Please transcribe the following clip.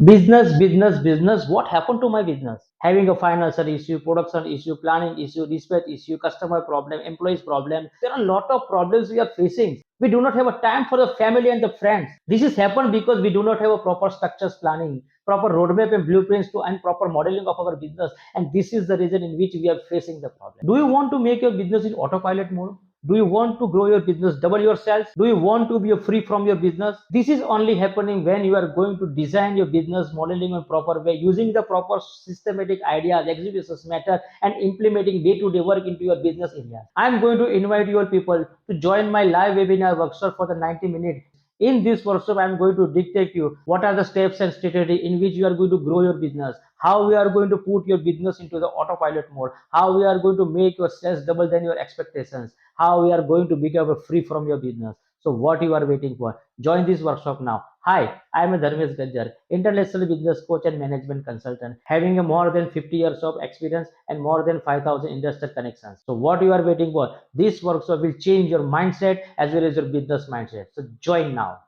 Business. What happened to my business? Having a financial issue, production issue, planning issue, dispatch issue, customer problem, employees problem. There are a lot of problems we are facing. We do not have a time for the family and the friends. This is happened because we do not have a proper structures planning, proper roadmap and blueprints to and proper modeling of our business. And this is the reason in which we are facing the problem. Do you want to make your business in autopilot mode? Do you want to grow your business, double your sales? Do you want to be free from your business? This is only happening when you are going to design your business modeling in proper way, using the proper systematic ideas, executions method, and implementing day-to-day work into your business areas. I am going to invite your people to join my live webinar workshop for the 90 minutes. In this workshop, I am going to dictate you what are the steps and strategy in which you are going to grow your business, how we are going to put your business into the autopilot mode, how we are going to make your sales double than your expectations, how we are going to become free from your business. So what you are waiting for? Join this workshop now. Hi, I am Dharmesh Gajjar, international business coach and management consultant, having a more than 50 years of experience and more than 5,000 investor connections. So what you are waiting for? This workshop will change your mindset as well as your business mindset. So join now.